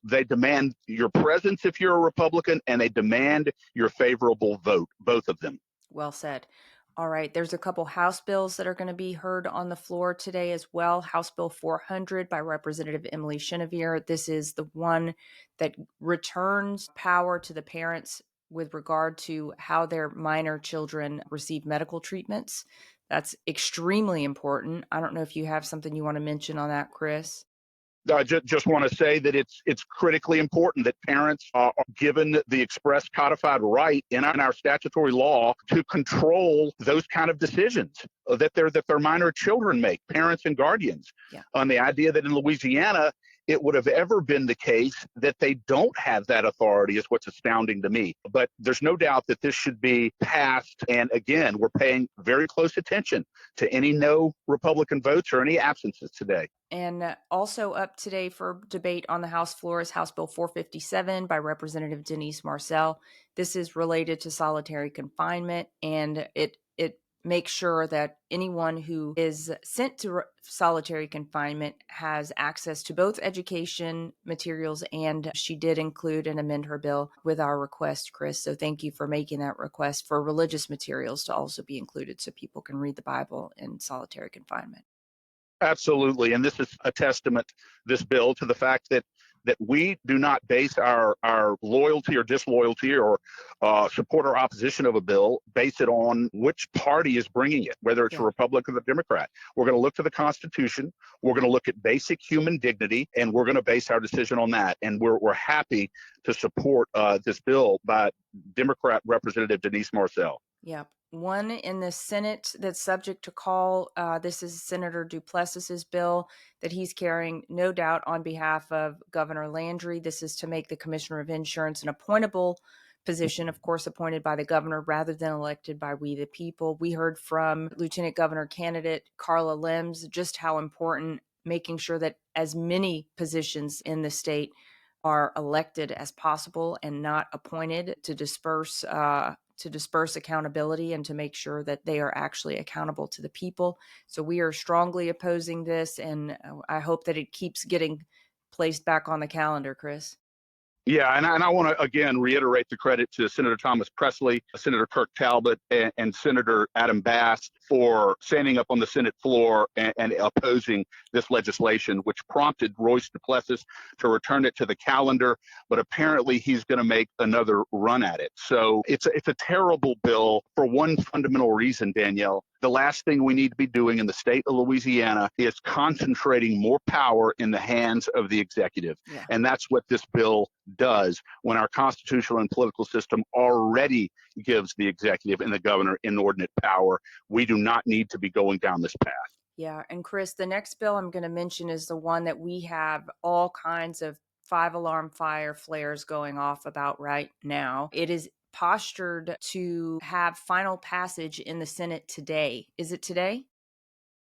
They demand your presence if you're a Republican, and they demand your favorable vote, both of them. Well said. All right. There's a couple House bills that are going to be heard on the floor today as well. House Bill 400 by Representative Emily Chenevert. This is the one that returns power to the parents with regard to how their minor children receive medical treatments. That's extremely important. I don't know if you have something you want to mention on that, Chris. I just want to say that it's critically important that parents are given the express codified right in our statutory law to control those kind of decisions that their minor children make, parents and guardians. Yeah. On the idea that in Louisiana, it would have ever been the case that they don't have that authority is what's astounding to me. But there's no doubt that this should be passed. And again, we're paying very close attention to any no Republican votes or any absences today. And also up today for debate on the House floor is House Bill 457 by Representative Denise Marcel. This is related to solitary confinement, and it makes sure that anyone who is sent to solitary confinement has access to both education materials, and she did include and amend her bill with our request, Chris. So thank you for making that request for religious materials to also be included so people can read the Bible in solitary confinement. Absolutely. And this is a testament, this bill, to the fact that we do not base our loyalty or disloyalty or support or opposition of a bill, base it on which party is bringing it, whether it's a Republican or a Democrat. We're going to look to the Constitution. We're going to look at basic human dignity, and we're going to base our decision on that. And we're happy to support this bill by Democrat Representative Denise Marcel. Yeah. One in the Senate that's subject to call. This is Senator Duplessis's bill that he's carrying, no doubt, on behalf of Governor Landry. This is to make the Commissioner of Insurance an appointable position, of course, appointed by the governor rather than elected by we the people. We heard from Lieutenant Governor candidate Carla Lims just how important making sure that as many positions in the state are elected as possible and not appointed to disperse accountability and to make sure that they are actually accountable to the people. So we are strongly opposing this, and I hope that it keeps getting placed back on the calendar, Chris. Yeah, and I want to, again, reiterate the credit to Senator Thomas Presley, Senator Kirk Talbot, and Senator Adam Bass for standing up on the Senate floor and opposing this legislation, which prompted Royce Duplessis to return it to the calendar, but apparently he's going to make another run at it. So it's a terrible bill for one fundamental reason, Danielle. The last thing we need to be doing in the state of Louisiana is concentrating more power in the hands of the executive. Yeah. And that's what this bill does when our constitutional and political system already gives the executive and the governor inordinate power. We do not need to be going down this path. Yeah. And Chris, the next bill I'm going to mention is the one that we have all kinds of 5-alarm fire flares going off about right now. It is postured to have final passage in the Senate today. Is it today?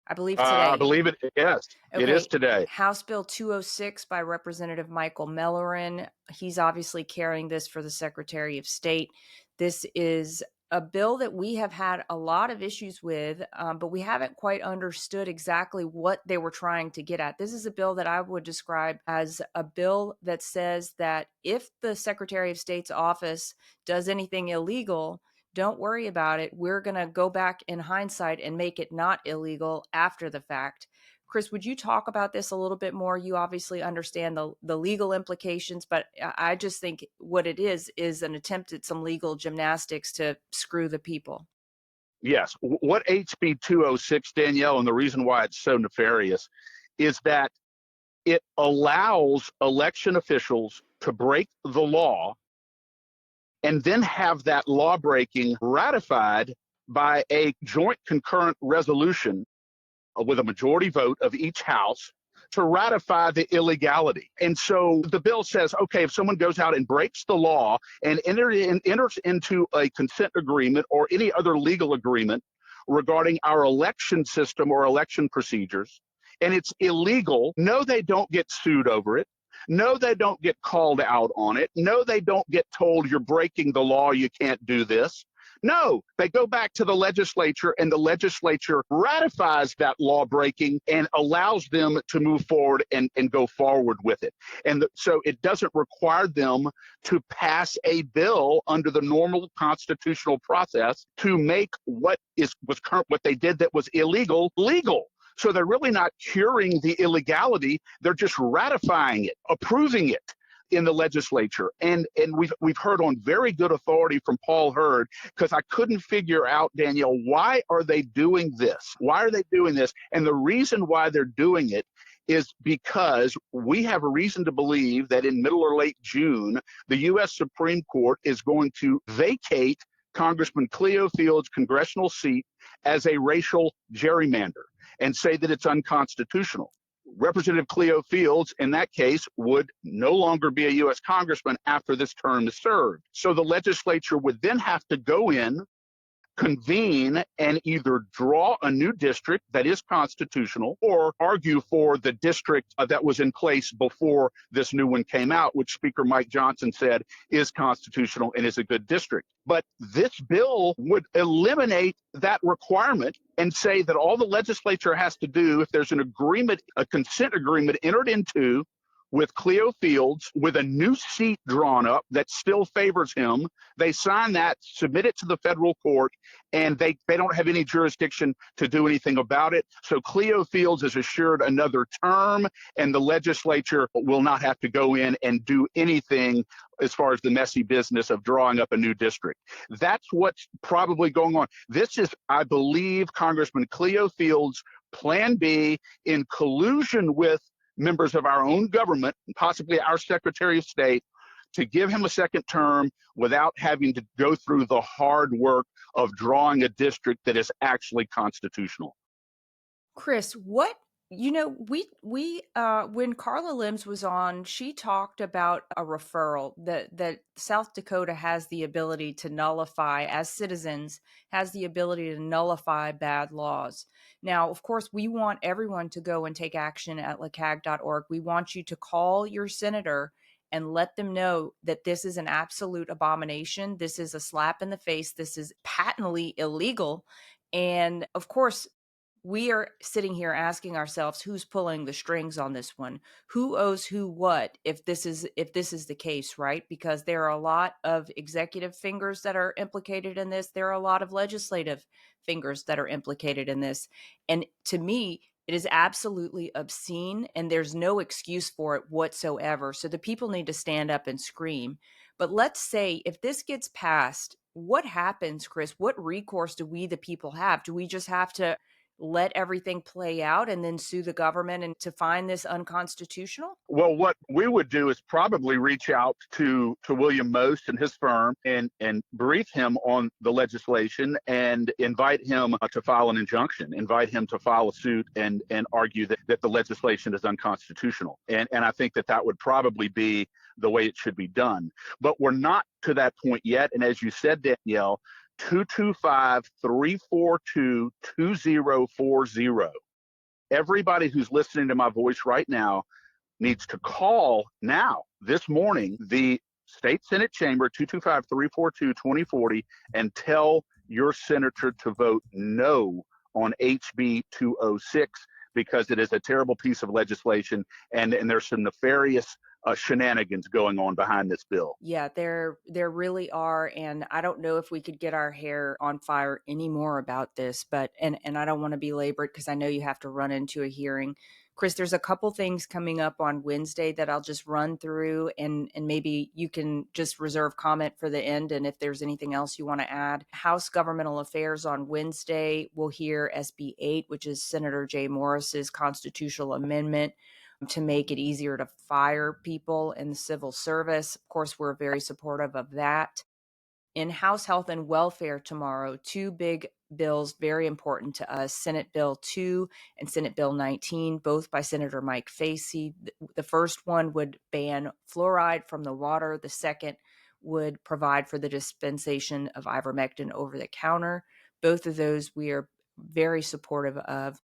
I believe today. I believe it. Yes, okay. It is today. House Bill 206 by Representative Michael Mellorin. He's obviously carrying this for the Secretary of State. This is a bill that we have had a lot of issues with, but we haven't quite understood exactly what they were trying to get at. This is a bill that I would describe as a bill that says that if the Secretary of State's office does anything illegal, don't worry about it. We're going to go back in hindsight and make it not illegal after the fact. Chris, would you talk about this a little bit more? You obviously understand the legal implications, but I just think what it is an attempt at some legal gymnastics to screw the people. Yes. What HB 206, Danielle, and the reason why it's so nefarious is that it allows election officials to break the law and then have that law breaking ratified by a joint concurrent resolution with a majority vote of each house to ratify the illegality. And so the bill says, okay, if someone goes out and breaks the law and enters into a consent agreement or any other legal agreement regarding our election system or election procedures, and it's illegal, no, they don't get sued over it. No, they don't get called out on it. No, they don't get told you're breaking the law, you can't do this. No, they go back to the legislature, and the legislature ratifies that law breaking and allows them to move forward and go forward with it. And so it doesn't require them to pass a bill under the normal constitutional process to make what they did that was illegal legal. So they're really not curing the illegality. They're just ratifying it, approving it. in the legislature. And we've heard on very good authority from Paul Hurd, because I couldn't figure out, Danielle, why are they doing this? Why are they doing this? And the reason why they're doing it is because we have a reason to believe that in middle or late June, the U.S. Supreme Court is going to vacate Congressman Cleo Fields' congressional seat as a racial gerrymander and say that it's unconstitutional. Representative Cleo Fields, in that case, would no longer be a U.S. congressman after this term is served. So the legislature would then have to go in, convene, and either draw a new district that is constitutional or argue for the district that was in place before this new one came out, which Speaker Mike Johnson said is constitutional and is a good district. But this bill would eliminate that requirement and say that all the legislature has to do, if there's an agreement, a consent agreement entered into with Cleo Fields with a new seat drawn up that still favors him, they sign that, submit it to the federal court, and they don't have any jurisdiction to do anything about it. So Cleo Fields is assured another term, and the legislature will not have to go in and do anything as far as the messy business of drawing up a new district. That's what's probably going on. This is, I believe, Congressman Cleo Fields' Plan B in collusion with members of our own government, possibly our Secretary of State, to give him a second term without having to go through the hard work of drawing a district that is actually constitutional. Chris, we when Carla Lims was on, she talked about a referral that South Dakota has the ability to nullify, as citizens, has the ability to nullify bad laws. Now, of course, we want everyone to go and take action at lacag.org. We want you to call your senator and let them know that this is an absolute abomination. This is a slap in the face. This is patently illegal. And of course, we are sitting here asking ourselves, who's pulling the strings on this one? Who owes who what if this is the case, right? Because there are a lot of executive fingers that are implicated in this. There are a lot of legislative fingers that are implicated in this. And to me, it is absolutely obscene, and there's no excuse for it whatsoever. So the people need to stand up and scream. But let's say if this gets passed, what happens, Chris? What recourse do we, the people, have? Do we just have to let everything play out and then sue the government and to find this unconstitutional? Well, what we would do is probably reach out to William Most and his firm and brief him on the legislation and invite him to file an injunction, invite him to file a suit and argue that the legislation is unconstitutional. And I think that would probably be the way it should be done. But we're not to that point yet. And as you said, Danielle, 225-342-2040. Everybody who's listening to my voice right now needs to call now, this morning, the State Senate Chamber, 225-342-2040, and tell your senator to vote no on HB 206, because it is a terrible piece of legislation, and there's some nefarious shenanigans going on behind this bill. Yeah, there really are. And I don't know if we could get our hair on fire anymore about this, but, and I don't want to belabor it because I know you have to run into a hearing. Chris, there's a couple things coming up on Wednesday that I'll just run through, and maybe you can just reserve comment for the end. And if there's anything else you want to add, House Governmental Affairs on Wednesday, we'll hear SB 8, which is Senator Jay Morris's constitutional amendment to make it easier to fire people in the civil service. Of course, we're very supportive of that. In House Health and Welfare tomorrow, two big bills, very important to us, Senate Bill 2 and Senate Bill 19, both by Senator Mike Facey. The first one would ban fluoride from the water. The second would provide for the dispensation of ivermectin over the counter. Both of those we are very supportive of.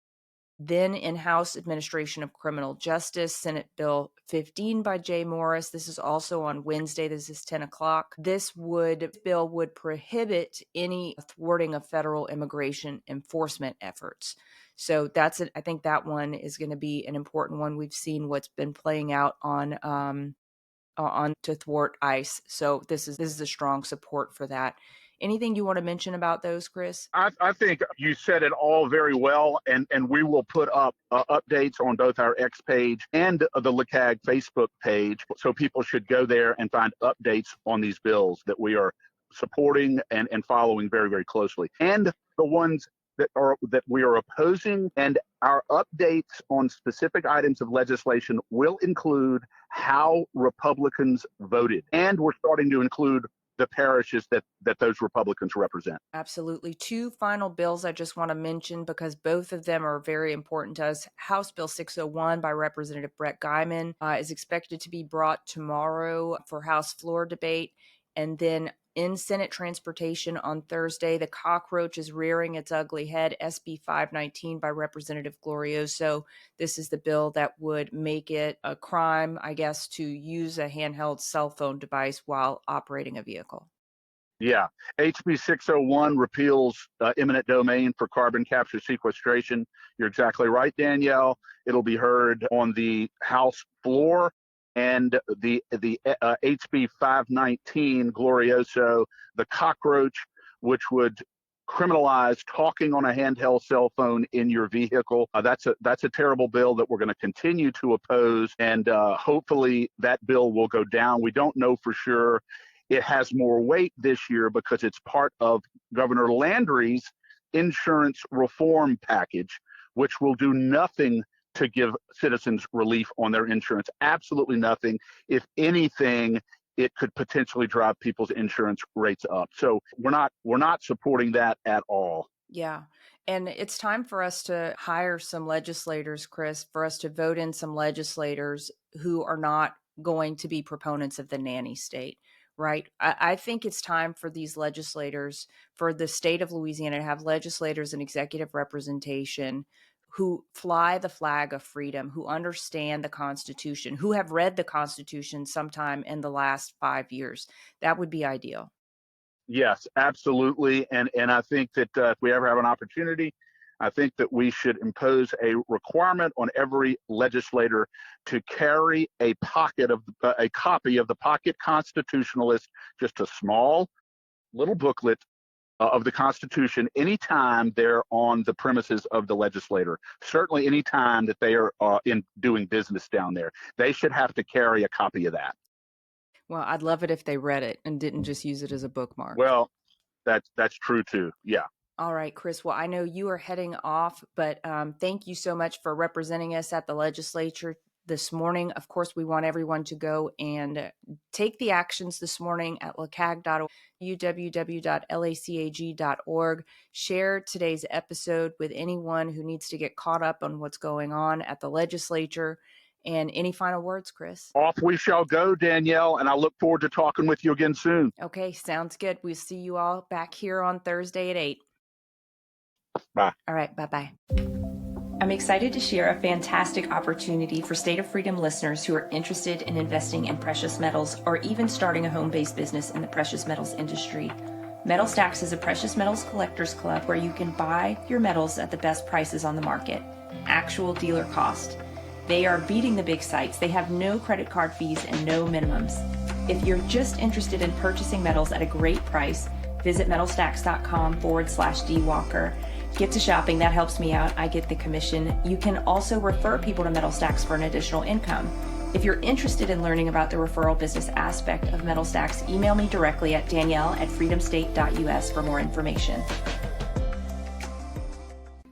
Then in House Administration of Criminal Justice, Senate Bill 15 by Jay Morris. This is also on Wednesday. This is 10 o'clock. This bill would prohibit any thwarting of federal immigration enforcement efforts. So that's it. I think that one is going to be an important one. We've seen what's been playing out on to thwart ICE. So this is a strong support for that. Anything you want to mention about those, Chris? I think you said it all very well, and we will put up updates on both our X page and the LCAG Facebook page, so people should go there and find updates on these bills that we are supporting and following very, very closely, and the ones that we are opposing. And our updates on specific items of legislation will include how Republicans voted, and we're starting to include the parishes that those Republicans represent. Absolutely. Two final bills I just want to mention because both of them are very important to us. House Bill 601 by Representative Brett Guyman is expected to be brought tomorrow for House floor debate. And then in Senate Transportation on Thursday, the cockroach is rearing its ugly head, SB 519 by Representative Glorioso. This is the bill that would make it a crime, I guess, to use a handheld cell phone device while operating a vehicle. Yeah. HB 601 repeals eminent domain for carbon capture sequestration. You're exactly right, Danielle. It'll be heard on the House floor. And the HB 519 Glorioso, the cockroach, which would criminalize talking on a handheld cell phone in your vehicle. That's a terrible bill that we're going to continue to oppose, and hopefully that bill will go down. We don't know for sure. It has more weight this year because it's part of Governor Landry's insurance reform package, which will do nothing to give citizens relief on their insurance. Absolutely nothing. If anything, it could potentially drive people's insurance rates up. So we're not supporting that at all. Yeah. And it's time for us to hire some legislators, Chris, for us to vote in some legislators who are not going to be proponents of the nanny state, right? I think it's time for these legislators, for the state of Louisiana, to have legislators and executive representation who fly the flag of freedom, who understand the Constitution, who have read the Constitution sometime in the last 5 years. That would be ideal. Yes, absolutely. And I think that if we ever have an opportunity, I think that we should impose a requirement on every legislator to carry a copy of the Pocket Constitutionalist, just a small little booklet of the Constitution, anytime they're on the premises of the legislator. Certainly anytime that they are in doing business down there. They should have to carry a copy of that. Well, I'd love it if they read it and didn't just use it as a bookmark. Well, that's true too. Yeah. All right, Chris. Well, I know you are heading off, but thank you so much for representing us at the legislature this morning. Of course, we want everyone to go and take the actions this morning at lacag.org, uww.lacag.org. Share today's episode with anyone who needs to get caught up on what's going on at the legislature. And any final words, Chris? Off we shall go, Danielle, and I look forward to talking with you again soon. Okay, sounds good. We'll see you all back here on Thursday at 8. Bye. All right, bye-bye. I'm excited to share a fantastic opportunity for State of Freedom listeners who are interested in investing in precious metals or even starting a home-based business in the precious metals industry. Metal Stacks is a precious metals collectors club where you can buy your metals at the best prices on the market, actual dealer cost. They are beating the big sites. They have no credit card fees and no minimums. If you're just interested in purchasing metals at a great price, visit metalstacks.com/dwalker. Get to shopping. That helps me out. I get the commission. You can also refer people to Metal Stacks for an additional income. If you're interested in learning about the referral business aspect of Metal Stacks, email me directly at danielle@freedomstate.us for more information.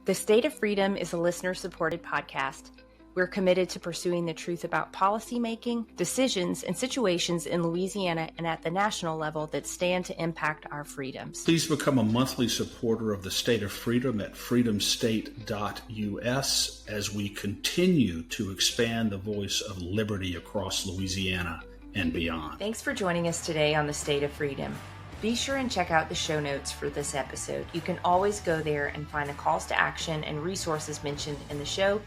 The State of Freedom is a listener-supported podcast. We're committed to pursuing the truth about policymaking, decisions, and situations in Louisiana and at the national level that stand to impact our freedoms. Please become a monthly supporter of the State of Freedom at freedomstate.us as we continue to expand the voice of liberty across Louisiana and beyond. Thanks for joining us today on the State of Freedom. Be sure and check out the show notes for this episode. You can always go there and find the calls to action and resources mentioned in the show,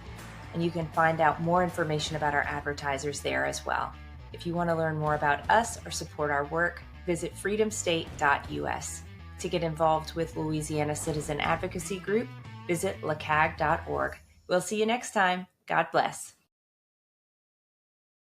and you can find out more information about our advertisers there as well. If you want to learn more about us or support our work, visit freedomstate.us. To get involved with Louisiana Citizen Advocacy Group, visit lacag.org. We'll see you next time. God bless.